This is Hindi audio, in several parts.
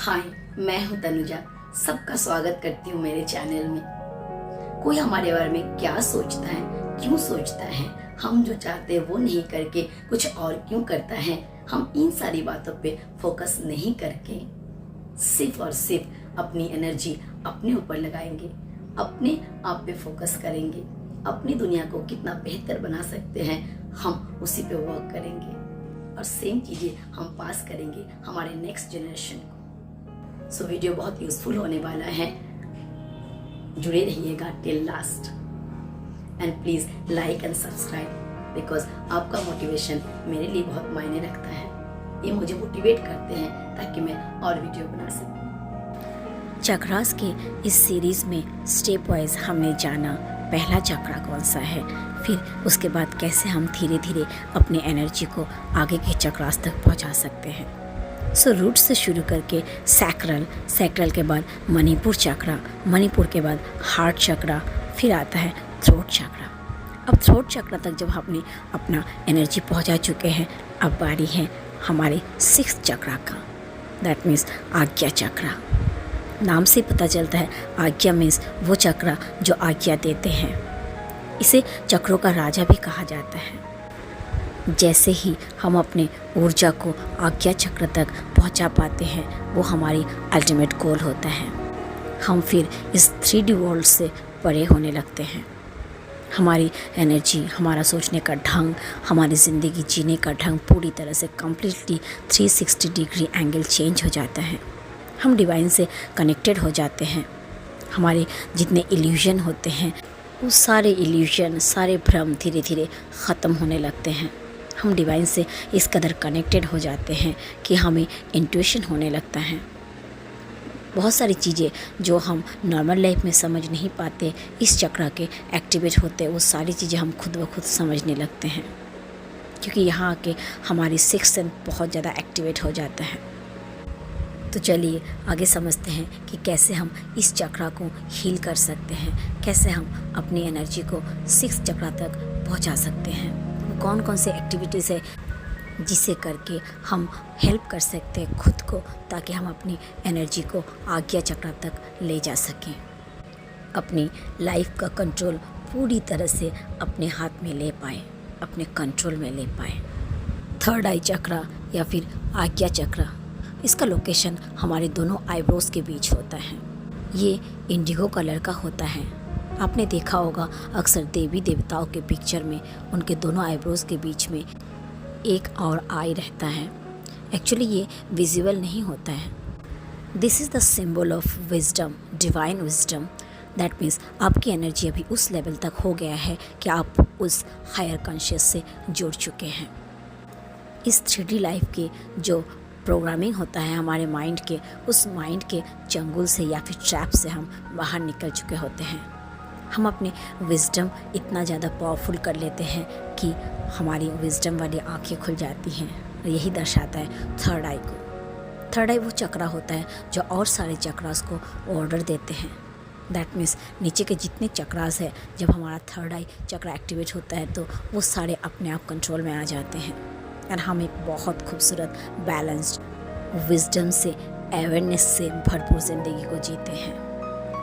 हाय, मैं हूं तनुजा। सबका स्वागत करती हूं मेरे चैनल में। कोई हमारे बारे में क्या सोचता है, क्यों सोचता है, हम जो चाहते हैं वो नहीं करके कुछ और क्यों करता है, हम इन सारी बातों पे फोकस नहीं करके सिर्फ और सिर्फ अपनी एनर्जी अपने ऊपर लगाएंगे, अपने आप पे फोकस करेंगे, अपनी दुनिया को कितना बेहतर बना सकते हैं हम उसी पे वर्क करेंगे और सेम चीजें हम पास करेंगे हमारे नेक्स्ट जनरेशन को। सो वीडियो बहुत यूजफुल होने वाला है, जुड़े रहिएगा till last and please like and subscribe because आपका मोटिवेशन मेरे लिए बहुत मायने रखता है। ये मुझे मोटिवेट करते हैं ताकि मैं और वीडियो बना सकूं। चक्रास के इस सीरीज में स्टेप वाइज हमने जाना पहला चक्रा कौन सा है, फिर उसके बाद कैसे हम धीरे धीरे अपने एनर्जी को आगे के चक्रास तक पहुंचा सकते हैं। सो रूट से शुरू करके सैक्रल के बाद मणिपुर चक्रा, मणिपुर के बाद हार्ट चक्रा, फिर आता है थ्रोट चक्रा। अब थ्रोट चक्रा तक जब हमने अपना एनर्जी पहुंचा चुके हैं, अब बारी है हमारे 6th चक्रा का, दैट मीन्स आज्ञा चक्रा। नाम से पता चलता है आज्ञा मीन्स वो चक्रा जो आज्ञा देते हैं। इसे चक्रों का राजा भी कहा जाता है। जैसे ही हम अपने ऊर्जा को आज्ञा चक्र तक पहुंचा पाते हैं, वो हमारी अल्टीमेट गोल होता है। हम फिर इस 3D वर्ल्ड से परे होने लगते हैं। हमारी एनर्जी, हमारा सोचने का ढंग, हमारी ज़िंदगी जीने का ढंग पूरी तरह से कम्प्लीटली 360 डिग्री एंगल चेंज हो जाता है। हम डिवाइन से कनेक्टेड हो जाते हैं। हमारे जितने इल्यूजन होते हैं, वो सारे इल्यूजन, सारे भ्रम धीरे धीरे ख़त्म होने लगते हैं। हम डिवाइन से इस कदर कनेक्टेड हो जाते हैं कि हमें इंट्यूशन होने लगता है। बहुत सारी चीज़ें जो हम नॉर्मल लाइफ में समझ नहीं पाते, इस चक्र के एक्टिवेट होते, वो सारी चीज़ें हम खुद ब खुद समझने लगते हैं, क्योंकि यहाँ आके हमारी 6th सेंस बहुत ज़्यादा एक्टिवेट हो जाता है। तो चलिए आगे समझते हैं कि कैसे हम इस चक्रा को हील कर सकते हैं, कैसे हम अपनी एनर्जी को 6th चक्रा तक पहुंचा सकते हैं। वो कौन कौन से एक्टिविटीज़ है जिसे करके हम हेल्प कर सकते हैं खुद को, ताकि हम अपनी एनर्जी को आज्ञा चक्रा तक ले जा सकें, अपनी लाइफ का कंट्रोल पूरी तरह से अपने हाथ में ले पाए, अपने कंट्रोल में ले पाए। 3rd आई चक्रा या फिर आज्ञा चक्रा, इसका लोकेशन हमारे दोनों आईब्रोज के बीच होता है। ये इंडिगो कलर का होता है। आपने देखा होगा अक्सर देवी देवताओं के पिक्चर में उनके दोनों आईब्रोज के बीच में एक और आई रहता है। एक्चुअली ये विजिबल नहीं होता है। This is the symbol of wisdom, divine wisdom. That means आपकी एनर्जी अभी उस लेवल तक हो गया है कि आप उस हायर कॉन्शियस से जुड़ चुके हैं। इस 3D लाइफ के जो प्रोग्रामिंग होता है हमारे माइंड के, उस माइंड के चंगुल से या फिर ट्रैप से हम बाहर निकल चुके होते हैं। हम अपने विजडम इतना ज़्यादा पावरफुल कर लेते हैं कि हमारी विजडम वाली आंखें खुल जाती हैं। और यही दर्शाता है 3rd आई को। 3rd आई वो चक्रा होता है जो और सारे चक्रास को ऑर्डर देते हैं। दैट मीन्स नीचे के जितने चक्रास है, जब हमारा 3rd आई चक्रा एक्टिवेट होता है तो वो सारे अपने आप कंट्रोल में आ जाते हैं और हम एक बहुत खूबसूरत बैलेंस्ड विजडम से, अवेयरनेस से भरपूर ज़िंदगी को जीते हैं।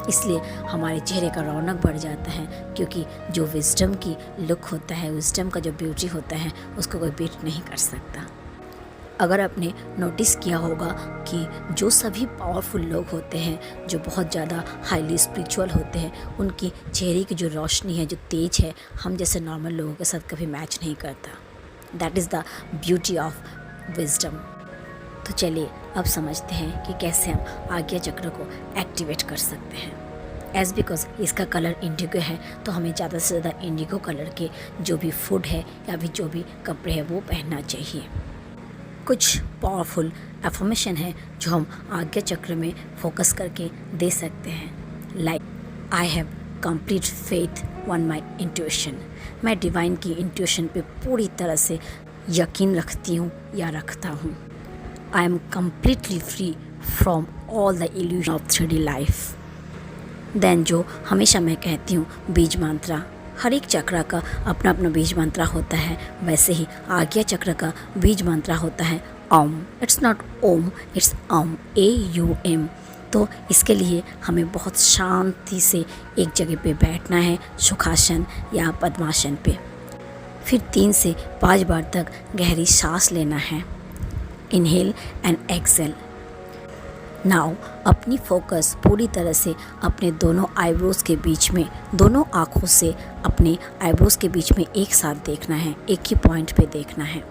इसलिए हमारे चेहरे का रौनक बढ़ जाता है, क्योंकि जो विजडम की लुक होता है, विजडम का जो ब्यूटी होता है, उसको कोई बीट नहीं कर सकता। अगर आपने नोटिस किया होगा कि जो सभी पावरफुल लोग होते हैं, जो बहुत ज़्यादा हाईली स्पिरिचुअल होते हैं, उनकी चेहरे की जो रोशनी है, जो तेज है, हम जैसे नॉर्मल लोगों के साथ कभी मैच नहीं करता। That is the beauty of wisdom. तो चलिए अब समझते हैं कि कैसे हम आज्ञा चक्र को एक्टिवेट कर सकते हैं। एज बिकॉज इसका कलर इंडिगो है, तो हमें ज़्यादा से ज़्यादा इंडिगो कलर के जो भी फूड है या फिर जो भी कपड़े हैं वो पहनना चाहिए। कुछ पावरफुल अफर्मेशन है जो हम आज्ञा चक्र में फोकस करके दे सकते हैं, like I have complete faith on my intuition. मैं डिवाइन की इंट्यूशन पे पूरी तरह से यकीन रखती हूँ या रखता हूँ। I am completely free from all the illusion of 3D life. Then जो हमेशा मैं कहती हूँ बीज मंत्रा, हर एक चक्र का अपना अपना बीज मंत्रा होता है, वैसे ही आज्ञा चक्र का बीज मंत्रा होता है it's not Om, it's AUM। तो इसके लिए हमें बहुत शांति से एक जगह पे बैठना है, सुखासन या पद्मासन पे। फिर 3 से 5 बार तक गहरी सांस लेना है। Inhale and exhale. नाउ अपनी फोकस पूरी तरह से अपने दोनों आईब्रोज के बीच में, दोनों आँखों से अपने आईब्रोज के बीच में एक साथ देखना है, एक ही पॉइंट पे देखना है।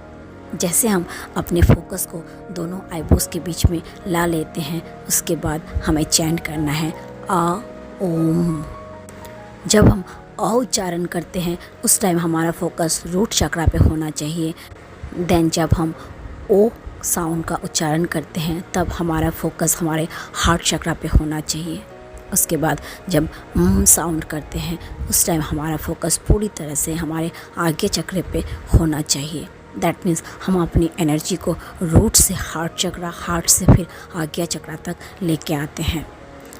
जैसे हम अपने फोकस को दोनों आईब्रोज के बीच में ला लेते हैं, उसके बाद हमें चैंट करना है आ ओम। जब हम अ उच्चारण करते हैं उस टाइम हमारा फोकस रूट चक्रा पे होना चाहिए। देन जब हम ओ साउंड का उच्चारण करते हैं तब हमारा फोकस हमारे हार्ट चक्रा पे होना चाहिए। उसके बाद जब साउंड करते हैं उस टाइम हमारा फोकस पूरी तरह से हमारे आगे चक्रे पे होना चाहिए। दैट मीन्स हम अपनी एनर्जी को रूट से हार्ट चक्रा, हार्ट से फिर आज्ञा चक्रा तक लेके आते हैं।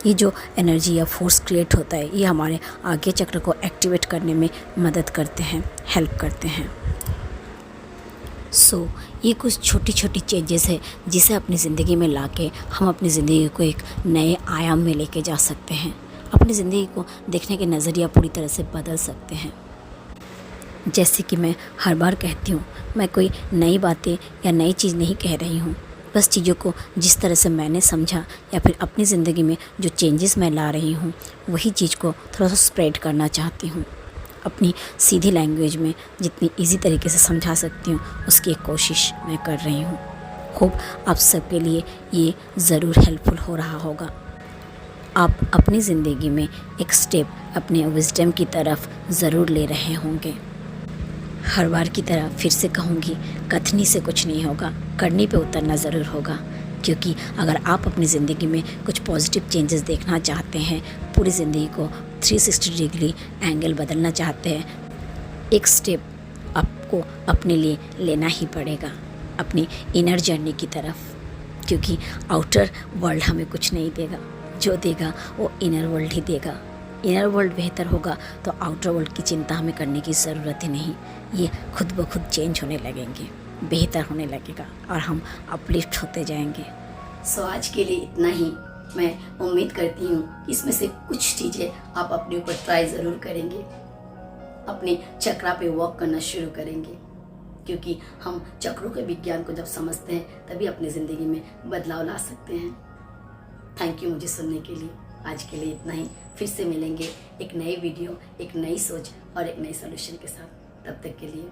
ये जो एनर्जी या फोर्स क्रिएट होता है ये हमारे आज्ञा चक्र को एक्टिवेट करने में मदद करते हैं, हेल्प करते हैं। सो ये कुछ छोटी छोटी चेंजेस है जिसे अपनी ज़िंदगी में लाके हम अपनी ज़िंदगी को एक नए आयाम में लेके जा सकते हैं। अपनी ज़िंदगी को देखने के नज़रिया पूरी तरह से बदल सकते हैं। जैसे कि मैं हर बार कहती हूँ, मैं कोई नई बातें या नई चीज़ नहीं कह रही हूँ, बस चीज़ों को जिस तरह से मैंने समझा या फिर अपनी ज़िंदगी में जो चेंजेस मैं ला रही हूँ वही चीज़ को थोड़ा सा स्प्रेड करना चाहती हूँ। अपनी सीधी लैंग्वेज में जितनी इजी तरीके से समझा सकती हूँ उसकी एक कोशिश मैं कर रही हूँ। होप आप सबके लिए ये ज़रूर हेल्पफुल हो रहा होगा। आप अपनी ज़िंदगी में एक स्टेप अपने विजडम की तरफ ज़रूर ले रहे होंगे। हर बार की तरह फिर से कहूँगी, कथनी से कुछ नहीं होगा, करनी पे उतरना ज़रूर होगा। क्योंकि अगर आप अपनी ज़िंदगी में कुछ पॉजिटिव चेंजेस देखना चाहते हैं, पूरी ज़िंदगी को 360 डिग्री एंगल बदलना चाहते हैं, एक स्टेप आपको अपने लिए लेना ही पड़ेगा अपनी इनर जर्नी की तरफ। क्योंकि आउटर वर्ल्ड हमें कुछ नहीं देगा, जो देगा वो इनर वर्ल्ड ही देगा। इनर वर्ल्ड बेहतर होगा तो आउटर वर्ल्ड की चिंता हमें करने की ज़रूरत ही नहीं। ये खुद ब खुद चेंज होने लगेंगे, बेहतर होने लगेगा और हम अपलिफ्ट होते जाएंगे। सो आज के लिए इतना ही। मैं उम्मीद करती हूँ कि इसमें से कुछ चीज़ें आप अपने ऊपर ट्राई ज़रूर करेंगे, अपने चक्रा पे वॉक करना शुरू करेंगे। क्योंकि हम चक्रों के विज्ञान को जब समझते हैं तभी अपनी ज़िंदगी में बदलाव ला सकते हैं। थैंक यू मुझे सुनने के लिए। आज के लिए इतना ही। फिर से मिलेंगे एक नई वीडियो, एक नई सोच और एक नई सॉल्यूशन के साथ। तब तक के लिए